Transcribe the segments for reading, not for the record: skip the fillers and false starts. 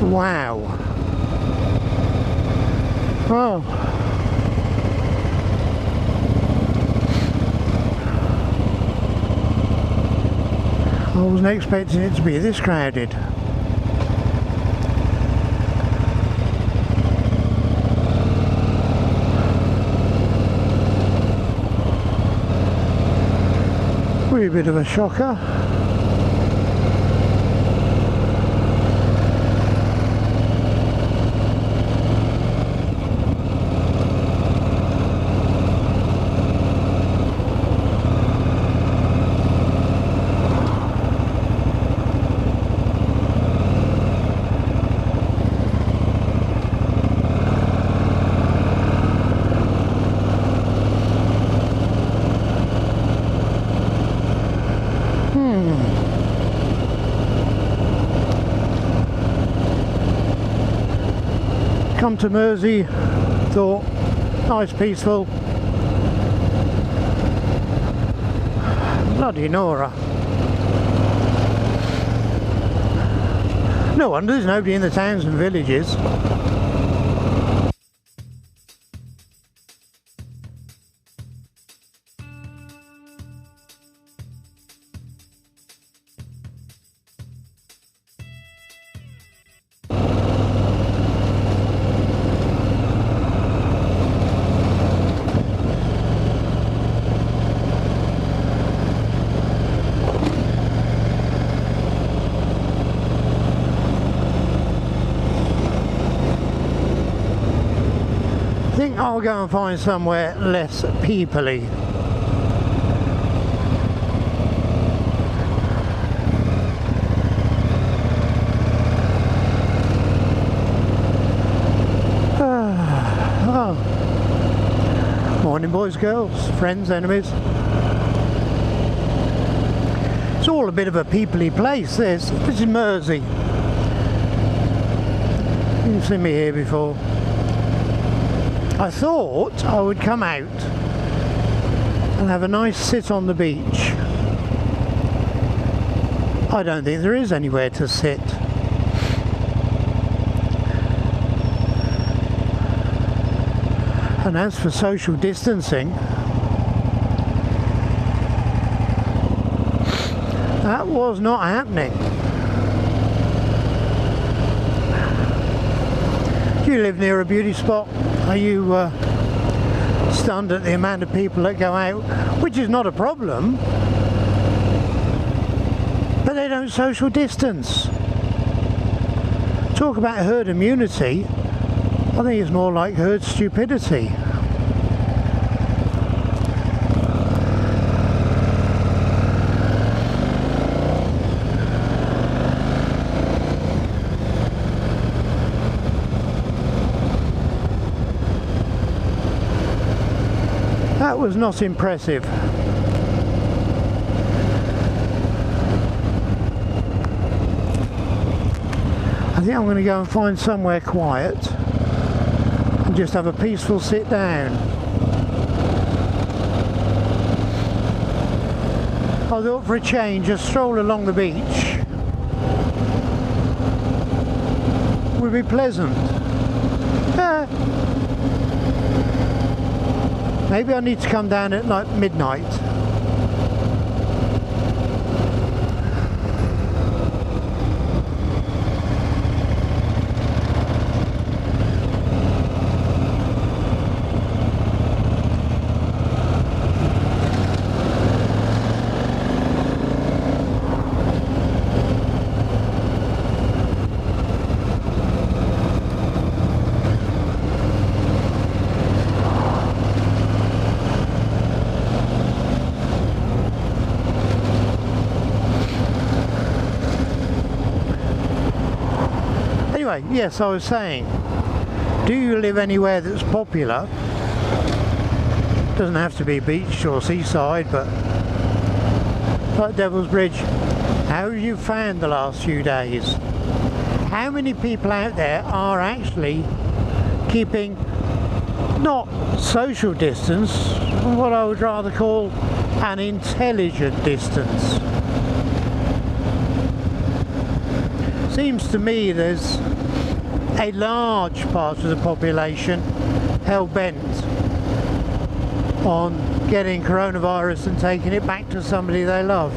Wow. Oh. I wasn't expecting it to be this crowded. Wee bit of a shocker. Come to Mersey, thought, nice peaceful. Bloody Nora. No wonder there's nobody in the towns and villages. I think I'll go and find somewhere less peoply. Morning boys, girls, friends, enemies. It's all a bit of a peoply place, this. This is Mersey. You've seen me here before. I thought I would come out and have a nice sit on the beach. I don't think there is anywhere to sit. And as for social distancing, that was not happening. Do you live near a beauty spot? Are you stunned at the amount of people that go out? Which is not a problem, but they don't social distance. Talk about herd immunity, I think it's more like herd stupidity. That was not impressive. I think I'm going to go and find somewhere quiet and just have a peaceful sit down. I thought for a change, a stroll along the beach would be pleasant. Maybe I need to come down at like midnight. Anyway, yes, I was saying, do you live anywhere that's popular? Doesn't have to be beach or seaside, but like Devil's Bridge. How have you found the last few days? How many people out there are actually keeping not social distance, what I would rather call an intelligent distance? Seems to me there's a large part of the population hell-bent on getting coronavirus and taking it back to somebody they love.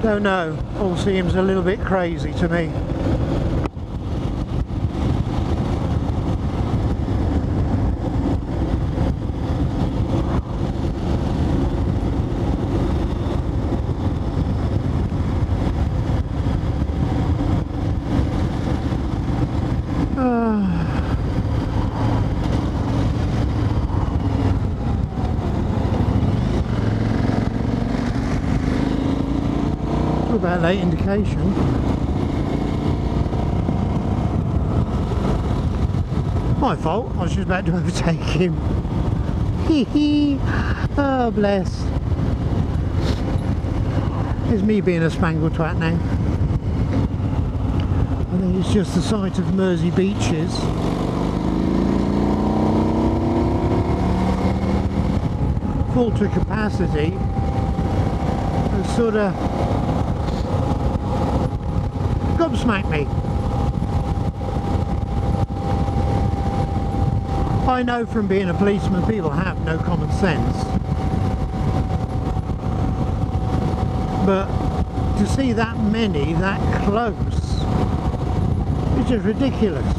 Don't know, all seems a little bit crazy to me. About late indication. My fault, I was just about to overtake him. Hee hee. Oh bless. It's me being a spangled twat now. I think it's just the sight of Mersey beaches. Full to capacity. It's sort of gobsmacked me. I know from being a policeman people have no common sense, but to see that many that close is just ridiculous.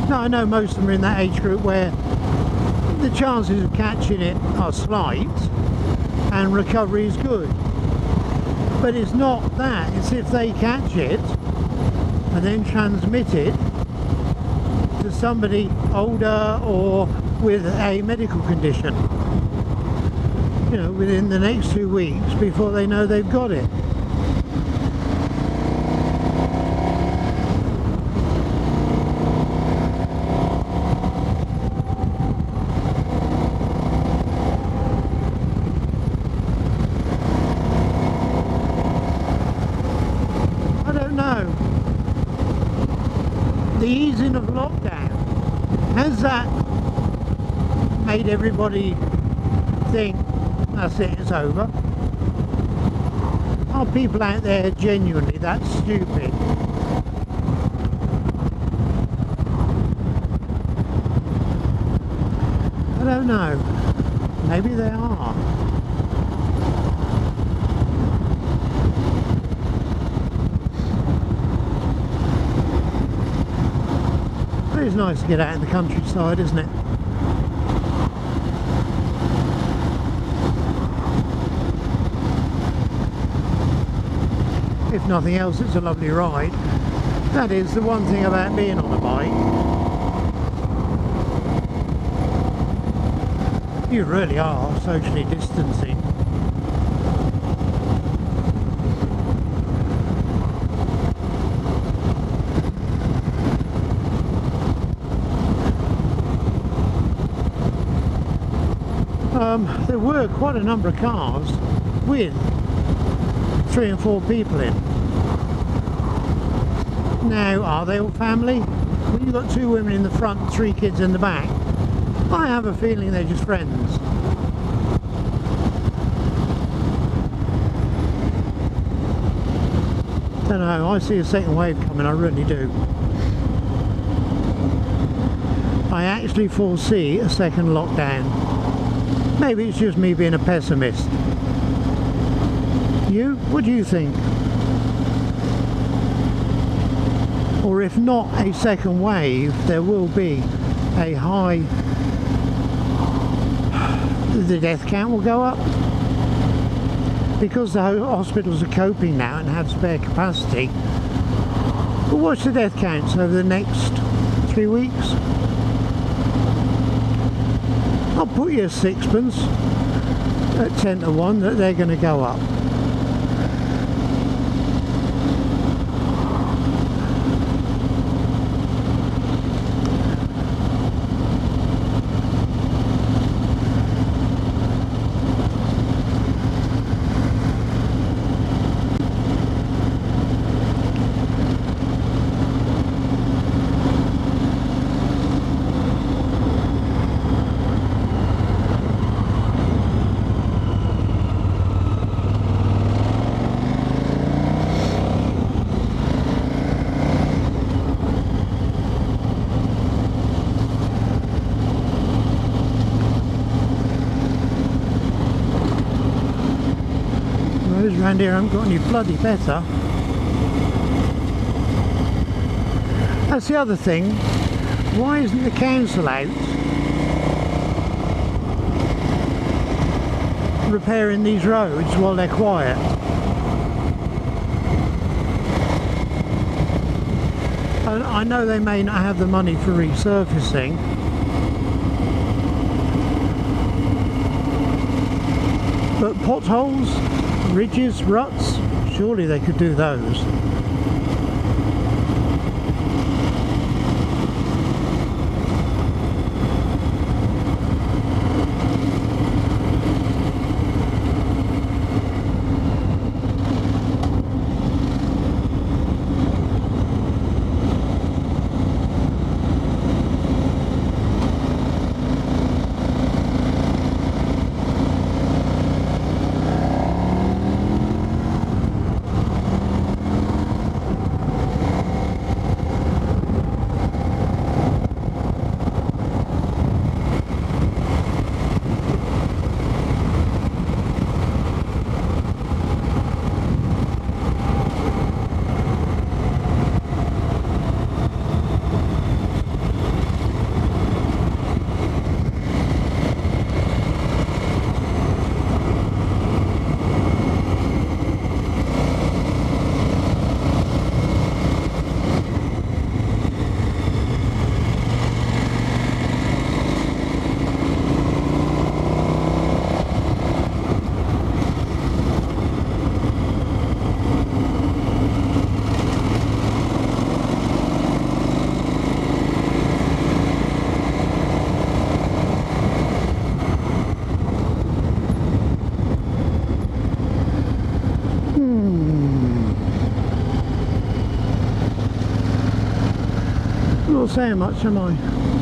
Now I know most of them are in that age group where the chances of catching it are slight and recovery is good. But it's not that, it's if they catch it and then transmit it to somebody older or with a medical condition, you know, within the next 2 weeks before they know they've got it. The easing of lockdown, has that made everybody think that's it, it's over? Are people out there genuinely that stupid? I don't know, maybe they are. It's nice to get out in the countryside, isn't it? If nothing else, it's a lovely ride. That is the one thing about being on a bike. You really are socially distancing. There were quite a number of cars with 3 and 4 people in. Now, are they all family? Well, you've got 2 women in the front, 3 kids in the back. I have a feeling they're just friends. Don't know, I see a second wave coming, I really do. I actually foresee a second lockdown. Maybe it's just me being a pessimist. You? What do you think? Or if not a second wave, there will be a high... The death count will go up. Because the hospitals are coping now and have spare capacity. But what's the death counts over the next 3 weeks? I'll put you a sixpence at 10 to 1 that they're going to go up. roads around here haven't got any bloody better. That's the other thing. Why isn't the council out repairing these roads while they're quiet? I know they may not have the money for resurfacing, but potholes, ridges, ruts, surely they could do those. Not saying much, am I?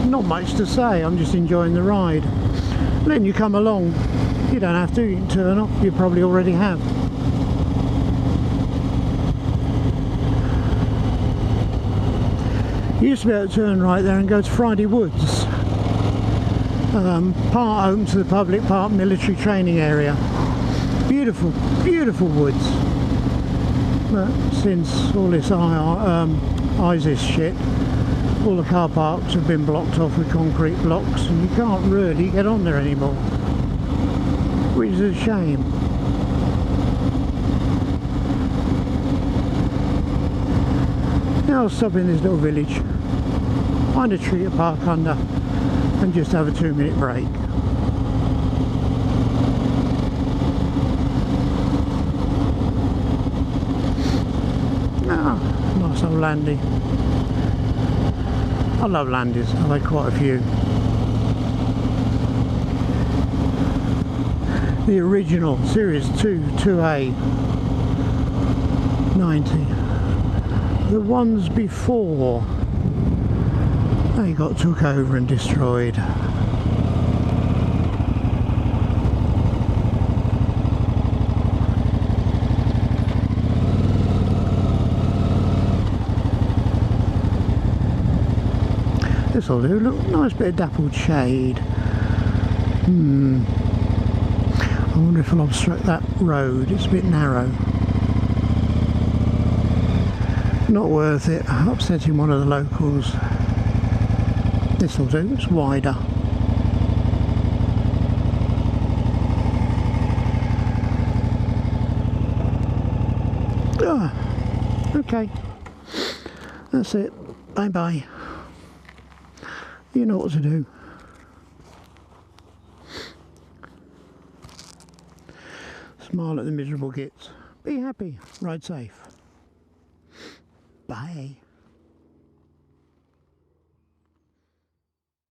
Not much to say, I'm just enjoying the ride. Letting you come along. You don't have to, you can turn off, you probably already have. You used to be able to turn right there and go to Friday Woods. Part open to the public, part military training area. Beautiful, beautiful woods. But since all this ISIS shit, all the car parks have been blocked off with concrete blocks and you can't really get on there anymore, which is a shame. Now I'll stop in this little village, find a tree to park under and just have a 2-minute break. Ah, nice old landy. I love landys, I've had quite a few. The original Series 2 2A 90. The ones before, they got took over and destroyed. This'll do, look, nice bit of dappled shade. I wonder if I'll obstruct that road, it's a bit narrow. Not worth it, upsetting one of the locals. This'll do, it's wider. Okay, that's it, bye bye. You know what to do. Smile at the miserable gits. Be happy. Ride safe. Bye.